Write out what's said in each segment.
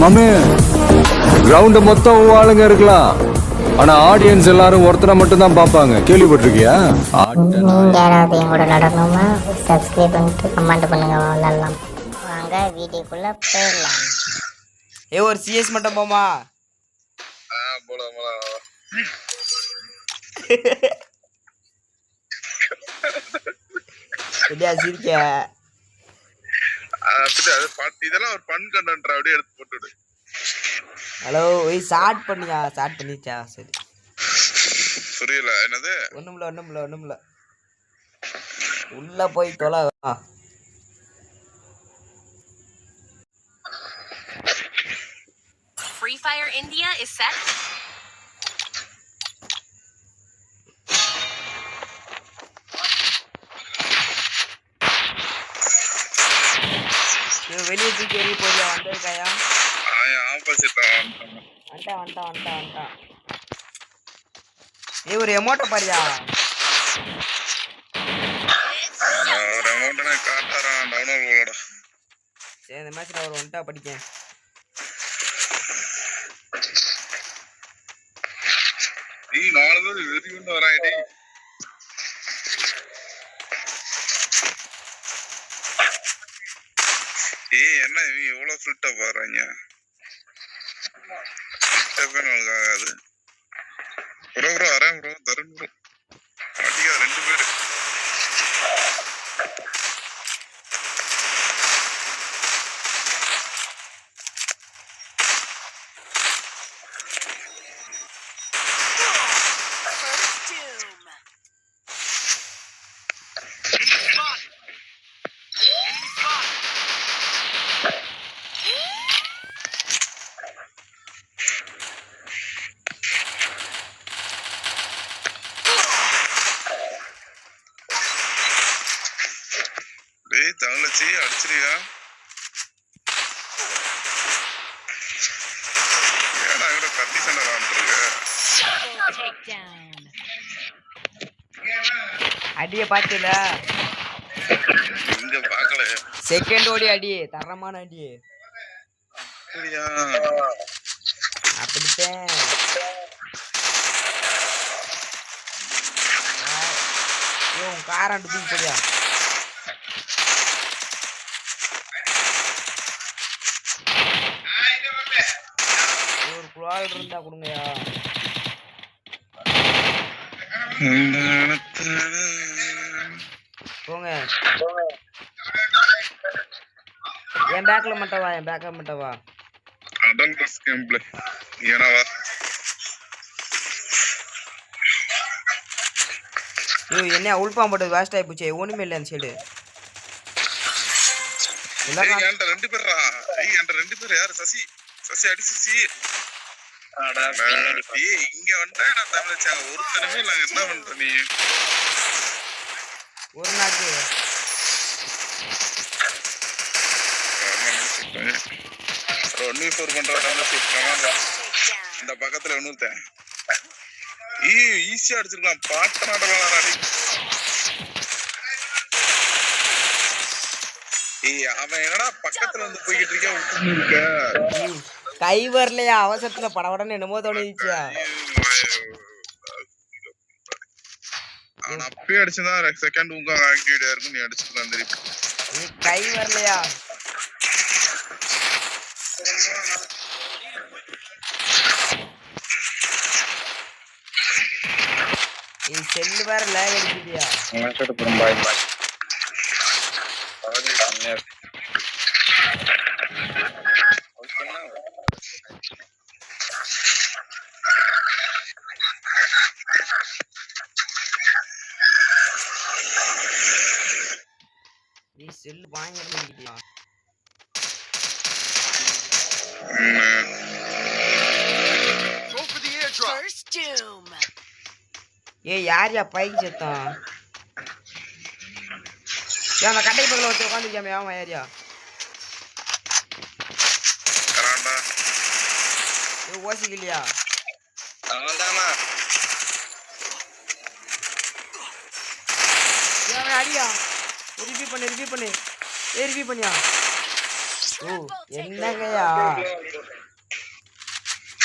மாமே கிரவுண்ட் மொத்தம் ஆளுங்க இருக்கலாம், ஆனா ஆடியன்ஸ் எல்லாரும் ஒருத்தரை மட்டும் தான் பார்ப்பாங்க. கேள்விப்பட்டிருக்கியா? நீங்கள் யாராவது என் கூட நடக்கணுமா? சப்ஸ்கிரைப் பண்ணிட்டு கமெண்ட் பண்ணுங்க, விளாட்லாம். வாங்க வீடியோக்குள்ளே போயிடலாம். ஒரு சிஎஸ் மட்டும் போமா. போலாம் போலாம். சிரிக்க இதெல்லாம் ஒரு ஃபன் கண்டென்ட் அப்படியே எடுத்து போட்டுடு. ஹலோ ஸ்டார்ட் பண்ணியா? ஸ்டார்ட் பண்ணிச்சா? சரி புரியல என்னது? ஒண்ணுமில்ல உள்ள போய் தொலை. Free Fire India is set. வெளியே தூக்கி எறிய போறியா? வந்திருக்காயா? வந்துட்டான். ஒரு எமௌண்ட்டை பாரியா? சரி இந்த மேட்ச்ல ஒரு ஒன்ட்டா படிக்கேன். என்ன எவ்வளவு ஃபில்ட்டா பாருங்க. ஆகாது ப்ரோ வரேன் ப்ரோ. தருண் ப்ரோ அடியா 2 பேரு. தங்கச்சி அடிச்சிருக்கா? ஏடா இவட கத்தி சண்டை ஆரம்பிச்சிருக்க. அடிய பாத்துல இங்க பாக்கல. செகண்ட் ஓடி அடி, தரமான அடி. அப்படியா? அப்படித்தான். காராண்டு தூக்கி போடியா. ஒரு குழாய் இருந்தா கொடுங்கயா. போங்க என் பேக்ல மட்டும் வா. அடல் பஸ் கேம்ப்ல ஏனாவா? என்ன உள்பா போட்டு வேஸ்ட் ஆகி போச்சு. ஒண்ணுமே இல்லை அந்த சைடு. என்கிட்ட 2 பேர்ரா. என்கிட்ட 2 பேர். யாரு? சசி அடி சசி. இங்க வந்துட்டா நான் தமிழ்ச்சாங்க ஒருத்தனமே இல்ல. என்ன பண்ற நீ? ஒரு நாக்கு 1v4 பண்ற தமிழ்ச்சி. இந்த பக்கத்துல ஒண்ணுத்தேன் ஈஸியா அடிச்சிருக்கலாம். பாட்ட நாடலாம் அடி. அவன் என்னடா பக்கத்துல வந்து போய்கிட்டு இருக்க. கை வரலையா? அவசரத்துல படபடன்னு என்னமோ தோணுச்சா? அவன் அப்பயே அடிச்சுதான் செகண்ட் உங்க ஆக்டிவிட்டியா இருக்கும். நீ அடிச்சுக்கலாம் தெரியும். கை வரலையா? செல்லு வேற லேக் அடிக்குதியா? நீ செல்லு வாங்கியா? யார் பைக்கு செத்தான்? அந்த கட்டை பக்கத்துல ஒருத்தர் உட்காந்துருக்காமே அவன் ஏரியா ஓசிக்கலையா? அடியா ரிவ்யூ பண்ணு ரிவ்யூ பண்ணியா? ஓ என்னங்கய்யா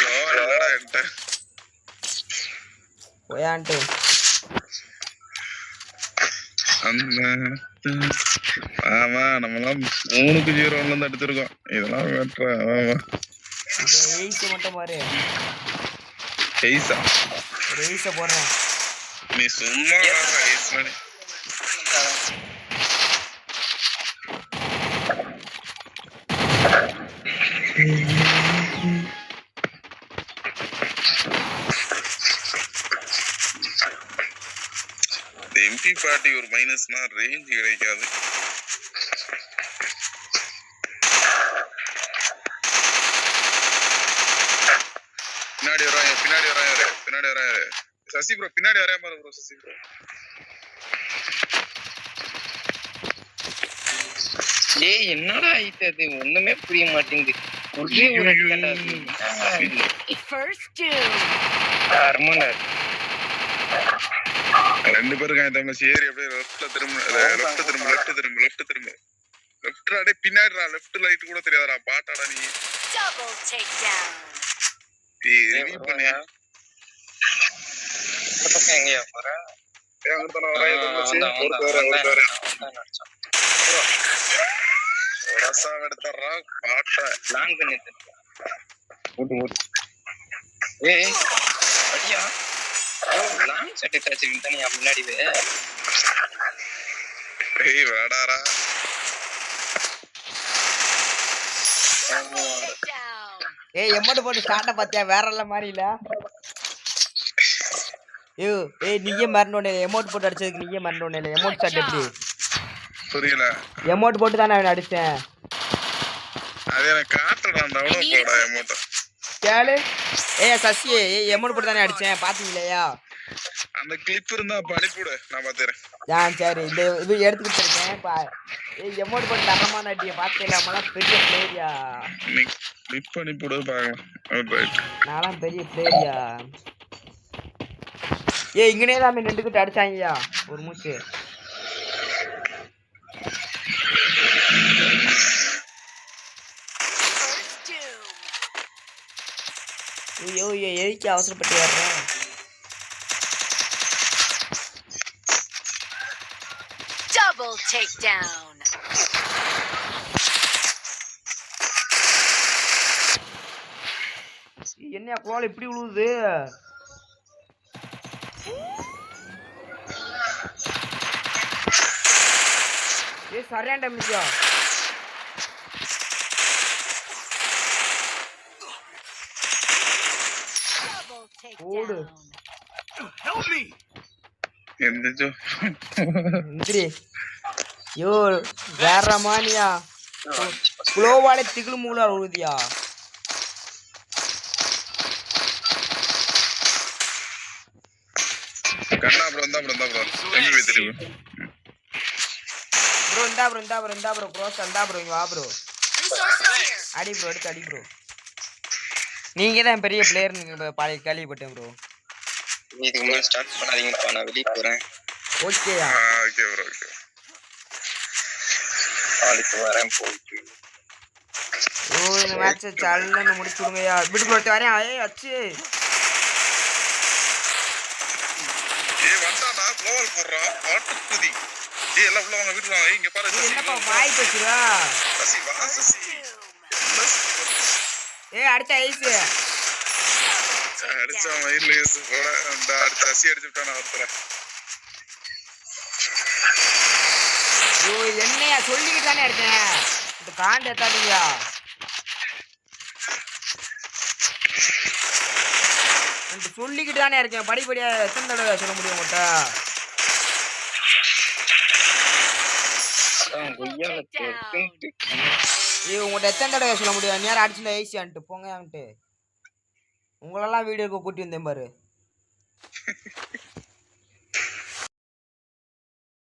இல்லடா என்கிட்ட போயான்ட்டு அந்த ஆமா நம்மலாம் 3-0 இருந்து அடிச்சிருக்கோம். இதெல்லாம் வெட்றா ஆமா எய்ஸ் மட்டும் பாரு ஐஸா ஒரு எய்ஸை போடுறேன் நீ சும்மா ஐஸ் மணி எம்பி பார்ட்டி ஒரு மைனஸ்னா ரேஞ்ச் கிடைக்காது. பின்னாடி வராங்க சசி ப்ரோ பின்னாடி வரையா பாரு ப்ரோ சசி ப்ரோ. ஏய் என்னடா ஆயிட்டு அது ஒண்ணுமே புரிய மாட்டேங்குது. ஒரே ஒரு அடிதான்டா அது. First doom. அர்மனர் ரெண்டு பேரும் காய்த்தாங்க சரி அப்படியே லெஃப்ட்ல திரும்ப லெஃப்ட் அடே பின்னாடிடா லெஃப்ட் லைட் கூட தெரியாதடா பாட்டாடா நீ. Double takedown. ரிவ்யூ பண்ணு. பக்கம் எங்கயா போற? அங்க தான வராயதோ ரசா எடுத்தறா பாட்டா லாங் பண்ணிட்டு ஓடு ஏய் அடியா லாங் செட் டச்சிங் தானே முன்னாடிவே ஏய் வாடாரா Down. ஏய் எம்மோட் போட்டு ஸ்டார்ட்ட பாத்தியா வேற இல்ல மாதிரி இல்ல ஏய் நீயே மறந்தோனே எமோட் போட்டு அடிச்சதுக்கு நீயே மறந்தோனே இல்ல எமோட் ஸ்டார்ட் எப்படி புரியல எமோட் போட்டு தானே அவன் அடிச்சேன் அது எனக்கு காட்டுடா டவுன்லோட் போடா அமௌண்ட் கேளு ஏய் சசி ஏய் எமோட் போட்டு தானே அடிச்சேன் பாத்தீங்களா அந்த கிளிப் இருந்தா அனுப்பிவிடு நான் பாத்துறேன் சரி இந்த இது எடுத்துக்கிட்டு இருக்கேன் ஏய் எமோட் போட்டு தரமான அடியை பாத்தீங்களாமலாம் பெரிய பிளேயரியா நீ கிளிப் அனுப்பிவிடு பாக்கலாம் ரைட் நான்லாம் பெரிய பிளேயரியா ஏய் இங்கனே தான் நின்றுக்கிட்டு அடிச்சாங்கயா ஒரு மூச்சு First doom. ஐயோ எதுக்கு அவசரப்பட்டு வர்றேன் Double takedown. என்ன கோல் இப்படி விழுவுது ஏய் சரியான டேமேஜா Double ஓடு takedown. எந்திரிச்சோ இந்திரி யோ வேற மானியா குளோவாலே திகிலு மூலா உழுதியா கண்ணா ப்ரோ எம்பி தெரியும் ப்ரோ ப்ரோ சந்தா ப்ரோ இங்க வா ப்ரோ Resources here. அடி ப்ரோ எடுத்து அடி ப்ரோ நீங்க தான் பெரிய பிளேயர் பழைய கேள்விப்பட்டேன் ப்ரோ இதுக்கு முன்னாடி ஸ்டார்ட் பண்ணாதீங்கப்பா நான் வெளியே போறேன். ஓகேயா ஓகே ப்ரோ ஓகே நாளைக்கு வரேன் போயிட்டு ஓ இந்த மேட்ச் சல்லுன்னு முடிச்சு விடுங்கயா வீட்டுக்குள்ள ஒருத்தன் வரேன் ஏய் அச்சு ஏய் வந்தாடா குளோவல் போடுறா பாட்டு குதி ஏய் எல்லாம் உள்ள வாங்க வீட்டுல வாங்க இங்க பாரு சசி என்னப்பா வாய் பேசுறா சசி வா சசி ஏய் அடுத்த ஐஸ் அடிச்சா மயிர்ல யூஸ் போட அந்த அடுத்த சசி அடிச்சுட்டானா ஒருத்தர ஓ என்னையா சொல்லிக்கிட்டு தானே இருக்கேன் இந்த காண்ட எத்தாதீங்கயா சொல்லிக்கிட்டு தானே இருக்கேன் படிப்படியா எத்தனை தடவை சொல்ல முடியும் உங்கள்கிட்ட கொய்யால போட்டு ஏய் உங்கள்கிட்ட எத்தனை தடவை சொல்ல முடியும் நேரம் அடிச்சுட்டு ஈஸியான்ட்டு போங்கன்ட்டு உங்களெல்லாம் வீடியோக்கு கூட்டி வந்தேன் பாரு